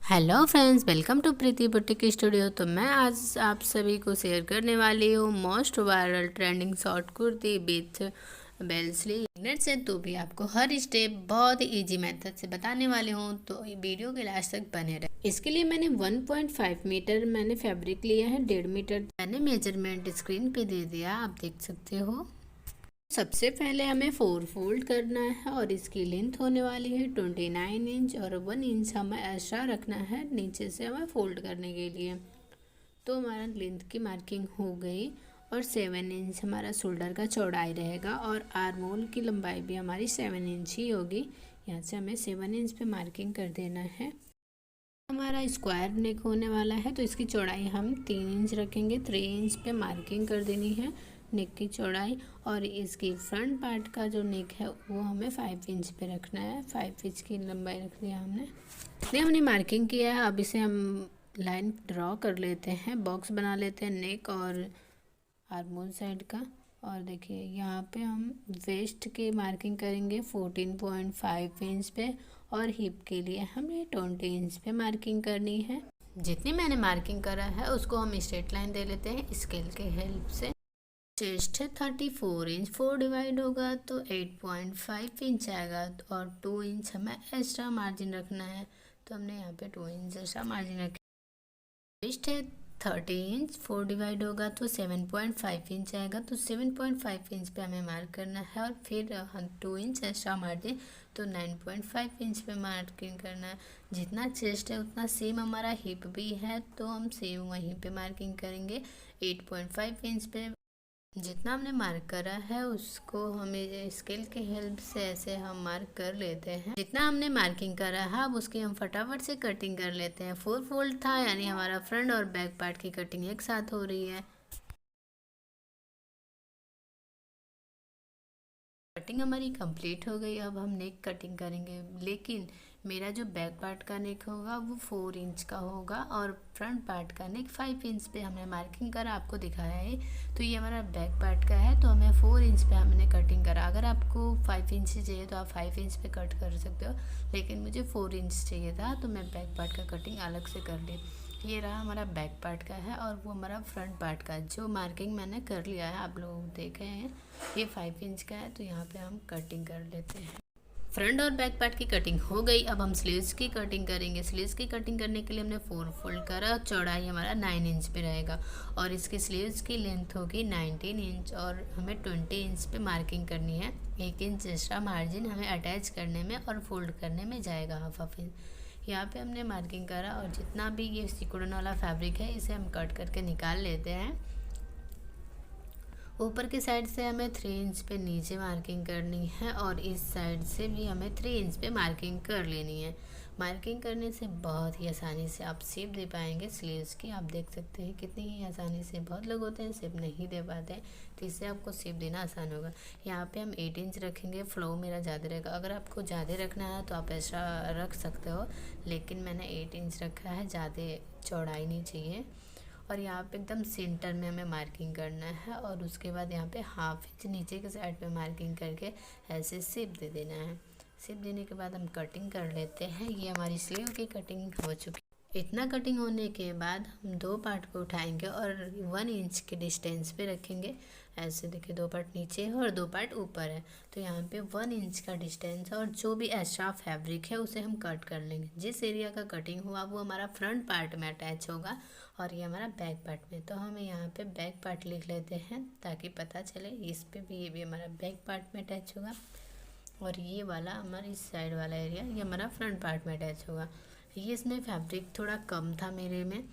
Hello friends, welcome to Preeti boutique studio. तो मैं आज आप सभी को शेयर करने वाली हूँ most viral trending short kurti with bell sleeve net से। तो भी आपको हर स्टेप बहुत ही इजी मेथड से बताने वाली हूँ, तो वीडियो के लास्ट तक बने रहे। इसके लिए मैंने 1.5 मीटर मैंने फैब्रिक लिया है, 1.5 मीटर मैंने मेजरमेंट स्क्रीन पे दे दिया, आप देख सकते हो। सबसे पहले हमें 4 फोल्ड करना है और इसकी लेंथ होने वाली है 29 इंच और 1 इंच हमें एक्स्ट्रा रखना है नीचे से हमें फोल्ड करने के लिए। तो हमारा लेंथ की मार्किंग हो गई और 7 इंच हमारा शोल्डर का चौड़ाई रहेगा और आर्म होल की लंबाई भी हमारी 7 इंच ही होगी। यहाँ से हमें 7 इंच पे मार्किंग कर देना है। हमारा स्क्वायर नेक होने वाला है तो इसकी चौड़ाई हम 3 इंच रखेंगे। 3 इंच पे मार्किंग कर देनी है नेक की चौड़ाई। और इसकी फ्रंट पार्ट का जो नेक है वो हमें 5 इंच पे रखना है। 5 इंच की लंबाई रख दी हमने। इसलिए हमने मार्किंग किया है। अब इसे हम लाइन ड्रॉ कर लेते हैं, बॉक्स बना लेते हैं नेक और आर्मोल साइड का। और देखिए यहाँ पे हम वेस्ट की मार्किंग करेंगे 14.5 इंच पे और हिप के लिए हमें 20 इंच पे मार्किंग करनी है। जितनी मैंने मार्किंग करा है उसको हम स्ट्रेट लाइन दे लेते हैं स्केल के हेल्प से। चेस्ट है 34 इंच, 4 डिवाइड होगा तो 8.5 इंच आएगा और 2 इंच हमें एक्स्ट्रा मार्जिन रखना है। तो हमने यहाँ पे 2 इंच एक्स्ट्रा मार्जिन रखा। वेस्ट है 30 इंच, 4 डिवाइड होगा तो 7.5 इंच आएगा। तो 7.5 इंच पे हमें मार्क करना है और फिर हम 2 इंच एक्स्ट्रा मार्जिन तो 9.5 इंच पे मार्किंग करना है। जितना चेस्ट है उतना सेम हमारा हिप भी है तो हम सेम वहीं पे मार्किंग करेंगे 8.5 इंच पे। जितना हमने मार्क करा है उसको हमें स्केल के हेल्प से ऐसे हम मार्क कर लेते हैं। जितना हमने मार्किंग करा है अब उसकी हम फटाफट से कटिंग कर लेते हैं। 4 फोल्ड था यानी हमारा फ्रंट और बैक पार्ट की कटिंग एक साथ हो रही है। कटिंग हमारी कंप्लीट हो गई। अब हम नेक कटिंग करेंगे, लेकिन मेरा जो बैक पार्ट का नेक होगा वो 4 इंच का होगा और फ्रंट पार्ट का नेक 5 इंच पे हमने मार्किंग करा, आपको दिखाया है। तो ये हमारा बैक पार्ट का है तो हमें 4 इंच पे हमने कटिंग करा। अगर आपको 5 इंच चाहिए तो आप 5 इंच पे कट कर सकते हो, लेकिन मुझे 4 इंच चाहिए था तो मैं बैक पार्ट का कटिंग अलग से कर ली। ये रहा हमारा बैक पार्ट का है और वो हमारा फ्रंट पार्ट का जो मार्किंग मैंने कर लिया है, आप लोग देखे हैं। ये 5 इंच का है तो यहाँ पे हम कटिंग कर लेते हैं। फ्रंट और बैक पार्ट की कटिंग हो गई। अब हम स्लीव्स की कटिंग करेंगे। स्लीव्स की कटिंग करने के लिए हमने 4 फोल्ड करा। चौड़ाई हमारा 9 इंच पे रहेगा और इसकी स्लीव्स की लेंथ होगी 19 इंच और हमें 20 इंच पे मार्किंग करनी है। 1 इंच एक्स्ट्रा मार्जिन हमें अटैच करने में और फोल्ड करने में जाएगा, हाफ इंच। यहाँ पे हमने मार्किंग करा और जितना भी ये सिकुड़न वाला फैब्रिक है इसे हम कट करके निकाल लेते हैं। ऊपर की साइड से हमें 3 इंच पे नीचे मार्किंग करनी है और इस साइड से भी हमें 3 इंच पे मार्किंग कर लेनी है। मार्किंग करने से बहुत ही आसानी से आप शेप दे पाएंगे स्लीव्स की। आप देख सकते हैं कितनी ही आसानी से। बहुत लोग होते हैं शेप नहीं दे पाते हैं, तो इससे आपको शेप देना आसान होगा। यहाँ पे हम 8 इंच रखेंगे। फ्लो मेरा ज़्यादा रहेगा, अगर आपको ज़्यादा रखना है तो आप एक्स्ट्रा रख सकते हो, लेकिन मैंने 8 इंच रखा है, ज़्यादा चौड़ाई नहीं चाहिए। और यहाँ पे एकदम सेंटर में हमें मार्किंग करना है और उसके बाद यहाँ पे हाफ इंच नीचे के साइड पे मार्किंग करके ऐसे शेप दे देना है। शेप देने के बाद हम कटिंग कर लेते हैं। ये हमारी स्लीव की कटिंग हो चुकी है। इतना कटिंग होने के बाद हम 2 पार्ट को उठाएंगे और 1 इंच के डिस्टेंस पे रखेंगे। ऐसे देखिए 2 पार्ट नीचे है और 2 पार्ट ऊपर है, तो यहाँ पे 1 इंच का डिस्टेंस और जो भी एक्स्ट्रा फैब्रिक है उसे हम कट कर लेंगे। जिस एरिया का कटिंग हुआ वो हमारा फ्रंट पार्ट में अटैच होगा और ये हमारा बैक पार्ट में। तो हमें यहाँ पे बैक पार्ट लिख लेते हैं ताकि पता चले। इस पे भी ये भी हमारा बैक पार्ट में अटैच होगा और ये वाला हमारा इस साइड वाला एरिया ये हमारा फ्रंट पार्ट में अटैच होगा। ये इसमें फैब्रिक थोड़ा कम था मेरे में,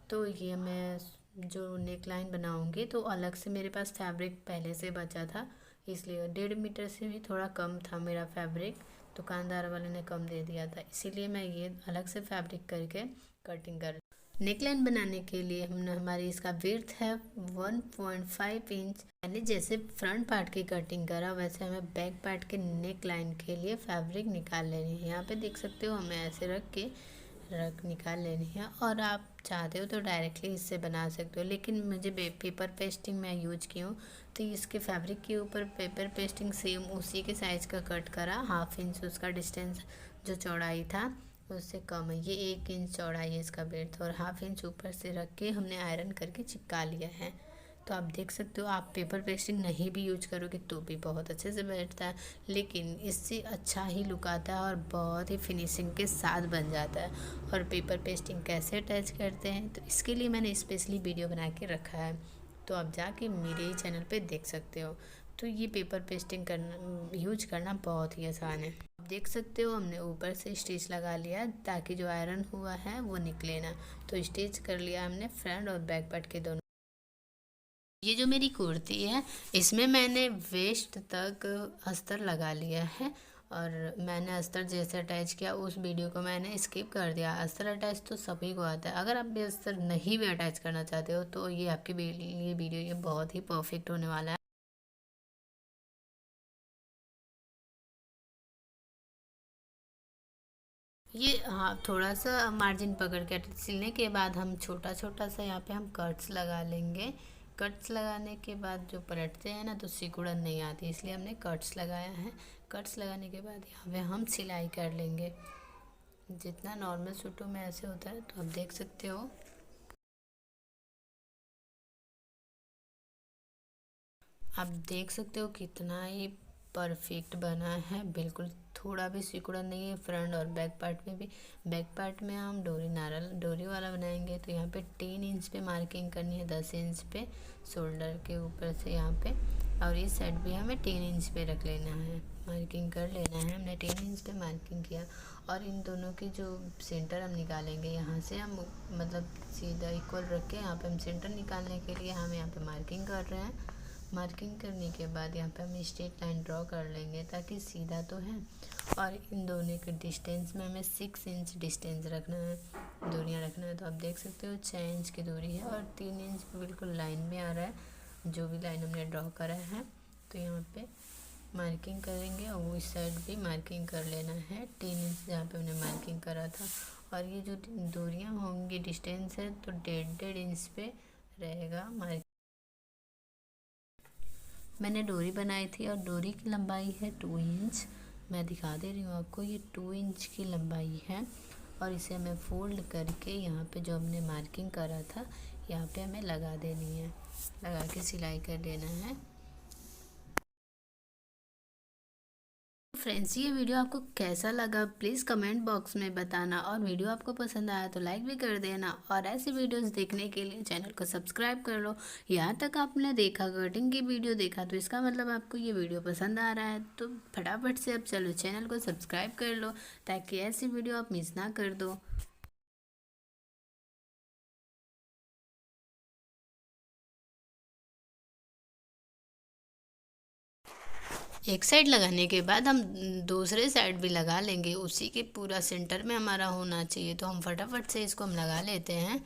तो ये मैं जो नेक लाइन बनाऊँगी तो अलग से मेरे पास फैब्रिक पहले से बचा था, इसलिए 1.5 मीटर से भी थोड़ा कम था मेरा फैब्रिक। दुकानदार वाले ने कम दे दिया था, इसीलिए मैं ये अलग से फैब्रिक करके कटिंग कर। नेकलाइन बनाने के लिए हमने हमारी इसका विड्थ है 1.5 इंच। मैंने जैसे फ्रंट पार्ट की कटिंग करा वैसे हमें बैक पार्ट के नेक लाइन के लिए फैब्रिक निकाल लेनी है। यहाँ पे देख सकते हो हमें ऐसे रख निकाल लेनी है और आप चाहते हो तो डायरेक्टली इससे बना सकते हो, लेकिन मुझे पेपर पेस्टिंग मैं यूज की हूँ तो इसके फैब्रिक के ऊपर पेपर पेस्टिंग सेम उसी के साइज़ का कट करा। हाफ इंच उसका डिस्टेंस जो चौड़ाई था उससे कम है। ये 1 इंच चौड़ाई है इसका बेल्ट, और 1/2 इंच ऊपर से रख के हमने आयरन करके चिपका लिया है। तो आप देख सकते हो, आप पेपर पेस्टिंग नहीं भी यूज करोगे तो भी बहुत अच्छे से बैठता है, लेकिन इससे अच्छा ही लुक आता है और बहुत ही फिनिशिंग के साथ बन जाता है। और पेपर पेस्टिंग कैसे अटैच करते हैं तो इसके लिए मैंने स्पेशली वीडियो बना के रखा है, तो आप जाके मेरे ही चैनल पे देख सकते हो। तो ये पेपर पेस्टिंग करना यूज करना बहुत ही आसान है। आप देख सकते हो हमने ऊपर से स्टिच लगा लिया ताकि जो आयरन हुआ है वो निकले ना। तो स्टिच कर लिया हमने फ्रंट और बैक पार्ट के दोनों। ये जो मेरी कुर्ती है इसमें मैंने वेस्ट तक अस्तर लगा लिया है, और मैंने अस्तर जैसे अटैच किया उस वीडियो को मैंने स्किप कर दिया। अस्तर अटैच तो सभी को आता है, अगर आप भी अस्तर नहीं भी अटैच करना चाहते हो तो ये आपके लिए वीडियो ये बहुत ही परफेक्ट होने वाला है। ये हाँ, थोड़ा सा मार्जिन पकड़ के सिलने के बाद हम छोटा छोटा सा यहाँ पे हम कट्स लगा लेंगे। कट्स लगाने के बाद जो पलटते हैं ना तो सिकुड़न नहीं आती, इसलिए हमने कट्स लगाया है। कट्स लगाने के बाद यहाँ पे हम सिलाई कर लेंगे, जितना नॉर्मल सूटों में ऐसे होता है। तो आप देख सकते हो, आप देख सकते हो कितना ही परफेक्ट बना है, बिल्कुल थोड़ा भी सिकुड़न नहीं है। फ्रंट और बैक पार्ट में भी, बैक पार्ट में हम डोरी नारल डोरी वाला बनाएंगे तो यहाँ पे 3 इंच पे मार्किंग करनी है, 10 इंच पे शोल्डर के ऊपर से यहाँ पे, और इस साइड भी हमें 3 इंच पे रख लेना है, मार्किंग कर लेना है। हमने 3 इंच पे मार्किंग किया, और इन दोनों की जो सेंटर हम निकालेंगे यहाँ से हम मतलब सीधा इक्वल रख के यहाँ पे हम सेंटर निकालने के लिए हम यहाँ पे मार्किंग कर रहे हैं। मार्किंग करने के बाद यहाँ पे हम स्ट्रेट लाइन ड्रॉ कर लेंगे ताकि सीधा तो है, और इन दोनों के डिस्टेंस में हमें 6 इंच डिस्टेंस रखना है, दूरियाँ रखना है। तो आप देख सकते हो 6 इंच की दूरी है, और 3 इंच पे बिल्कुल लाइन में आ रहा है जो भी लाइन हमने ड्रॉ करा है। तो यहाँ पे मार्किंग करेंगे, और वो इस साइड भी मार्किंग कर लेना है 3 इंच जहाँ पे हमने मार्किंग करा था। और ये जो दूरियाँ होंगी डिस्टेंस है तो 1.5 इंच पे रहेगा मार्किंग। मैंने डोरी बनाई थी और डोरी की लंबाई है 2 इंच। मैं दिखा दे रही हूँ आपको, ये 2 इंच की लंबाई है, और इसे हमें फोल्ड करके यहाँ पे जो हमने मार्किंग करा था यहाँ पे हमें लगा देनी है, लगा के सिलाई कर लेना है। फ्रेंड्स, ये वीडियो आपको कैसा लगा प्लीज़ कमेंट बॉक्स में बताना, और वीडियो आपको पसंद आया तो लाइक भी कर देना, और ऐसी वीडियोस देखने के लिए चैनल को सब्सक्राइब कर लो। यहाँ तक आपने देखा कटिंग की वीडियो देखा तो इसका मतलब आपको ये वीडियो पसंद आ रहा है, तो फटाफट से अब चलो चैनल को सब्सक्राइब कर लो ताकि ऐसी वीडियो आप मिस ना कर दो। एक साइड लगाने के बाद हम दूसरे साइड भी लगा लेंगे, उसी के पूरा सेंटर में हमारा होना चाहिए, तो हम फटाफट से इसको हम लगा लेते हैं।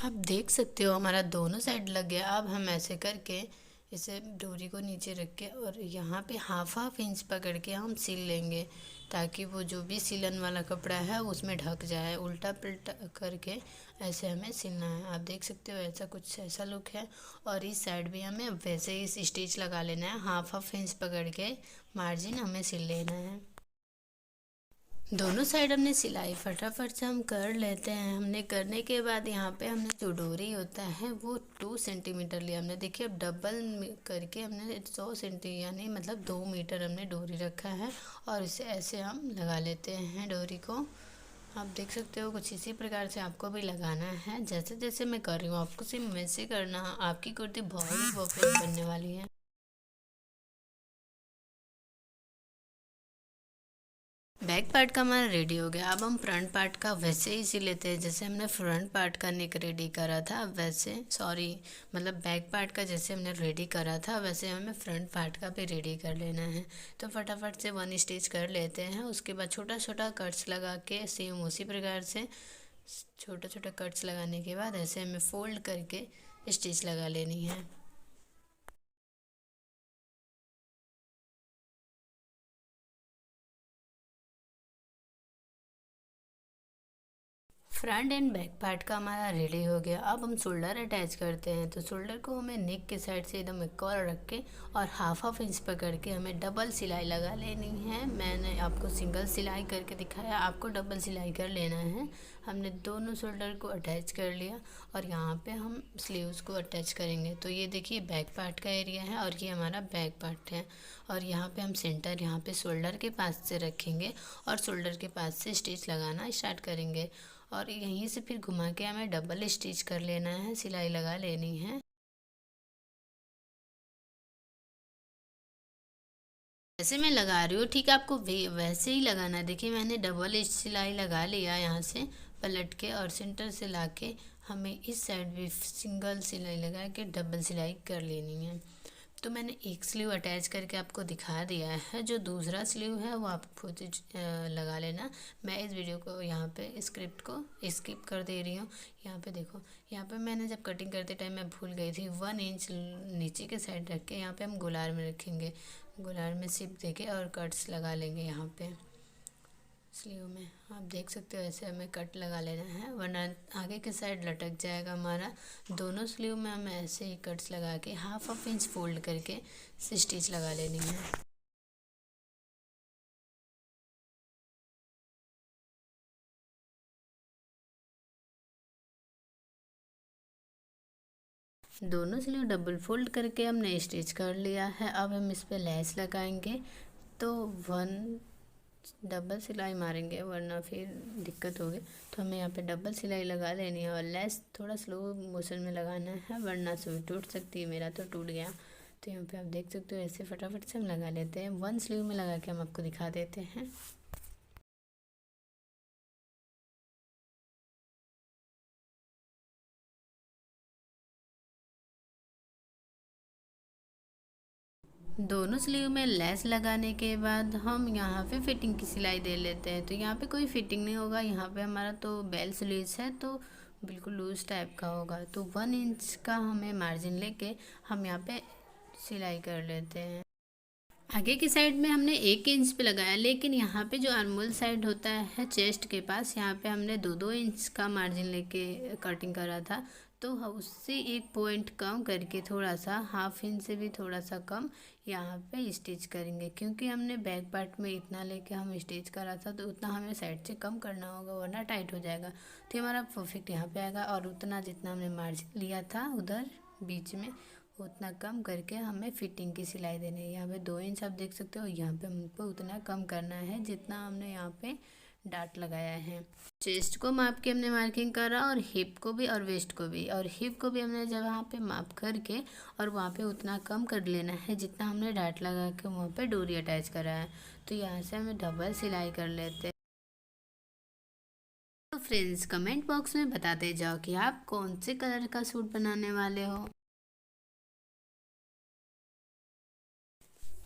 आप देख सकते हो हमारा दोनों साइड लग गया। अब हम ऐसे करके इसे डोरी को नीचे रख के और यहाँ पे 1/2 इंच पकड़ के हम सिल लेंगे, ताकि वो जो भी सिलन वाला कपड़ा है उसमें ढक जाए। उल्टा पलटा करके ऐसे हमें सिलना है। आप देख सकते हो ऐसा कुछ ऐसा लुक है, और इस साइड भी हमें वैसे ही स्टिच लगा लेना है। 1/2 इंच पकड़ के मार्जिन हमें सिल लेना है। दोनों साइड हमने सिलाई फटाफट से हम कर लेते हैं। हमने करने के बाद यहाँ पे हमने जो डोरी होता है वो 2 सेंटीमीटर लिया हमने। देखिए अब डबल करके हमने 100 सेंटी यानी मतलब 2 मीटर हमने डोरी रखा है, और इसे ऐसे हम लगा लेते हैं डोरी को। आप देख सकते हो कुछ इसी प्रकार से आपको भी लगाना है, जैसे जैसे मैं कर रही हूँ आपको सिर्फ वैसे करना। आपकी कुर्ती बहुत ही परफेक्ट बनने वाली है। बैक पार्ट का हमारा रेडी हो गया। अब हम फ्रंट पार्ट का वैसे ही सी लेते हैं जैसे हमने फ्रंट पार्ट का नेक रेडी करा था, वैसे सॉरी मतलब बैक पार्ट का जैसे हमने रेडी करा था वैसे हमें फ्रंट पार्ट का भी रेडी कर लेना है। तो फटाफट से 1 स्टिच कर लेते हैं, उसके बाद छोटा छोटा कट्स लगा के सेम उसी प्रकार से छोटा छोटा कट्स लगाने के बाद ऐसे हमें फोल्ड करके स्टिच लगा लेनी है। फ्रंट एंड बैक पार्ट का हमारा रेडी हो गया। अब हम शोल्डर अटैच करते हैं। तो शोल्डर को हमें नेक के साइड से एकदम एक और रख के और हाफ इंच पकड़ के हमें डबल सिलाई लगा लेनी है। मैंने आपको सिंगल सिलाई करके दिखाया, आपको डबल सिलाई कर लेना है। हमने दोनों शोल्डर को अटैच कर लिया और यहाँ पे हम स्लीव्स को अटैच करेंगे। तो ये देखिए बैक पार्ट का एरिया है और ये हमारा बैक पार्ट है। और यहाँ पे हम सेंटर यहाँ पे शोल्डर के पास से रखेंगे और शोल्डर के पास से स्टिच लगाना स्टार्ट करेंगे। और यहीं से फिर घुमा के हमें डबल स्टिच कर लेना है, सिलाई लगा लेनी है। जैसे मैं लगा रही हूँ ठीक आपको वैसे ही लगाना है। देखिए मैंने डबल सिलाई लगा लिया यहाँ से पलट के और सेंटर से लाके हमें इस साइड भी सिंगल सिलाई लगा के डबल सिलाई कर लेनी है। तो मैंने एक स्लीव अटैच करके आपको दिखा दिया है। जो दूसरा स्लीव है वो आप खुद लगा लेना। मैं इस वीडियो को यहाँ पे स्क्रिप्ट को स्किप कर दे रही हूँ। यहाँ पे देखो, यहाँ पे मैंने जब कटिंग करते टाइम मैं भूल गई थी 1 इंच नीचे के साइड रख के यहाँ पे हम गोलार में रखेंगे। गोलार में सिप देके और कट्स लगा लेंगे यहाँ पे स्लीव में। आप देख सकते हो ऐसे हमें कट लगा लेना है, वरना आगे के साइड लटक जाएगा हमारा। दोनों स्लीव में हमें ऐसे ही कट्स लगा के हाफ इंच फोल्ड करके स्टिच लगा लेनी है। दोनों स्लीव डबल फोल्ड करके हमने स्टिच कर लिया है। अब हम इस पे लेस लगाएंगे। तो 1 डबल सिलाई मारेंगे वरना फिर दिक्कत होगी। तो हमें यहाँ पे डबल सिलाई लगा लेनी है और लेस थोड़ा स्लो मोशन में लगाना है वरना सुई टूट सकती है। मेरा तो टूट गया। तो यहाँ पे आप देख सकते हो ऐसे फटाफट से हम लगा लेते हैं। 1 स्लीव में लगा के हम आपको दिखा देते हैं। दोनों स्लीव में लेस लगाने के बाद हम यहाँ पे फिटिंग की सिलाई दे लेते हैं। तो यहाँ पे कोई फिटिंग नहीं होगा। यहाँ पे हमारा तो बेल स्लीव्स है तो बिल्कुल लूज टाइप का होगा। तो 1 इंच का हमें मार्जिन लेके हम यहाँ पे सिलाई कर लेते हैं। आगे की साइड में हमने 1 इंच पे लगाया, लेकिन यहाँ पे जो आर्मोल साइड होता है चेस्ट के पास, यहाँ पे हमने 2-2 इंच का मार्जिन लेके कटिंग करा था। तो उससे 1 पॉइंट कम करके थोड़ा सा हाफ इंच से भी थोड़ा सा कम यहाँ पे स्टिच करेंगे। क्योंकि हमने बैक पार्ट में इतना लेके हम स्टिच करा था तो उतना हमें साइड से कम करना होगा वरना टाइट हो जाएगा। तो हमारा परफेक्ट यहाँ पे आएगा और उतना जितना हमने मार्जिन लिया था उधर बीच में उतना कम करके हमें फिटिंग की सिलाई देनी है। यहाँ पे 2 इंच आप देख सकते हो, यहाँ पे हमको उतना कम करना है जितना हमने यहाँ पे डाट लगाया है। चेस्ट को माप के हमने मार्किंग करा और हिप को भी और वेस्ट को भी। और हिप को भी हमने जब वहाँ पे माप करके और वहाँ पे उतना कम कर लेना है जितना हमने डाट लगा के वहाँ पे डोरी अटैच करा है। तो यहाँ से हमें डबल सिलाई कर लेते हैं। तो फ्रेंड्स कमेंट बॉक्स में बताते जाओ कि आप कौन से कलर का सूट बनाने वाले हो।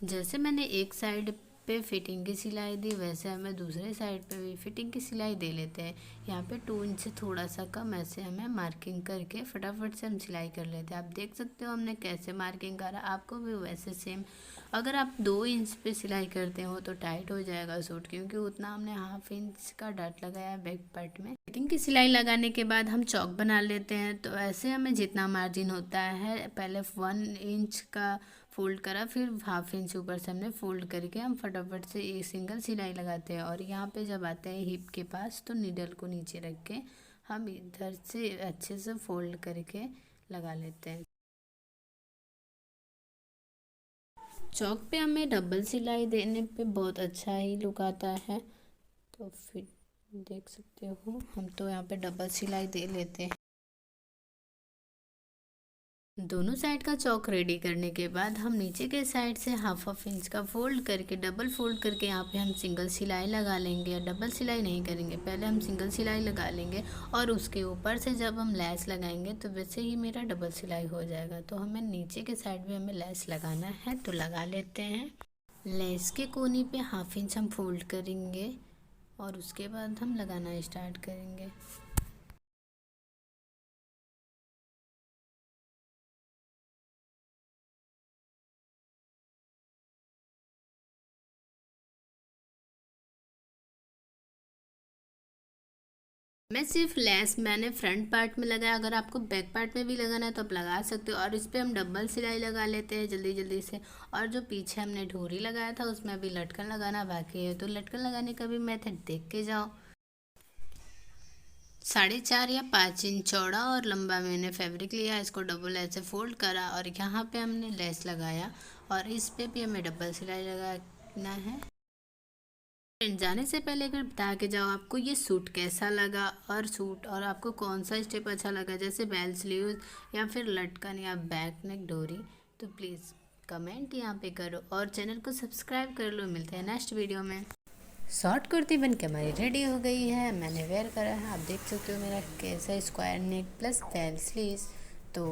जैसे मैंने एक साइड पे फिटिंग की सिलाई दी वैसे हमें दूसरे साइड पे भी फिटिंग की सिलाई दे लेते हैं। यहाँ पे 2 इंच से थोड़ा सा कम ऐसे हमें मार्किंग करके फटाफट से हम सिलाई कर लेते हैं। आप देख सकते हो हमने कैसे मार्किंग करा, आपको भी वैसे सेम। अगर आप 2 इंच पे सिलाई करते हो तो टाइट हो जाएगा सूट, क्योंकि उतना हमने हाफ इंच का डाट लगाया है बैक पार्ट में। फिटिंग की सिलाई लगाने के बाद हम चौक बना लेते हैं। तो ऐसे हमें जितना मार्जिन होता है पहले 1 इंच का फोल्ड करा, फिर हाफ इंच ऊपर से हमने फोल्ड करके हम फटाफट से एक सिंगल सिलाई लगाते हैं। और यहाँ पे जब आते हैं हिप के पास तो नीडल को नीचे रख के हम इधर से अच्छे से फोल्ड करके लगा लेते हैं। चौक पे हमें डबल सिलाई देने पे बहुत अच्छा ही लुक आता है। तो फिर देख सकते हो हम तो यहाँ पे डबल सिलाई दे लेते हैं। दोनों साइड का चौक रेडी करने के बाद हम नीचे के साइड से हाफ इंच का फोल्ड करके डबल फोल्ड करके यहाँ पे हम सिंगल सिलाई लगा लेंगे। या डबल सिलाई नहीं करेंगे, पहले हम सिंगल सिलाई लगा लेंगे और उसके ऊपर से जब हम लेस लगाएंगे तो वैसे ही मेरा डबल सिलाई हो जाएगा। तो हमें नीचे के साइड में हमें लेस लगाना है तो लगा लेते हैं। लेस के कोने पे हाफ इंच हम फोल्ड करेंगे और उसके बाद हम लगाना स्टार्ट करेंगे। मैं सिर्फ लेस मैंने फ्रंट पार्ट में लगाया, अगर आपको बैक पार्ट में भी लगाना है तो आप लगा सकते हो। और इस पर हम डबल सिलाई लगा लेते हैं जल्दी जल्दी से। और जो पीछे हमने ढोरी लगाया था उसमें अभी लटकन लगाना बाकी है, तो लटकन लगाने का भी मेथड देख के जाओ। 4.5 या 5 इंच चौड़ा और लंबा मैंने फैब्रिक लिया, इसको डबल ऐसे फोल्ड करा और यहाँ पे हमने लेस लगाया और इस पे भी हमें डबल सिलाई लगाना है। फ्रेंड, जाने से पहले अगर बता के जाओ आपको ये सूट कैसा लगा, और सूट और आपको कौन सा स्टेप अच्छा लगा, जैसे बेल स्लीव्स या फिर लटकन या बैक नेक डोरी, तो प्लीज़ कमेंट यहाँ पे करो और चैनल को सब्सक्राइब कर लो। मिलते हैं नेक्स्ट वीडियो में। शॉर्ट कुर्ती बन के हमारी रेडी हो गई है, मैंने वेयर करा है, आप देख सकते हो मेरा कैसा square neck plus bell sleeves. तो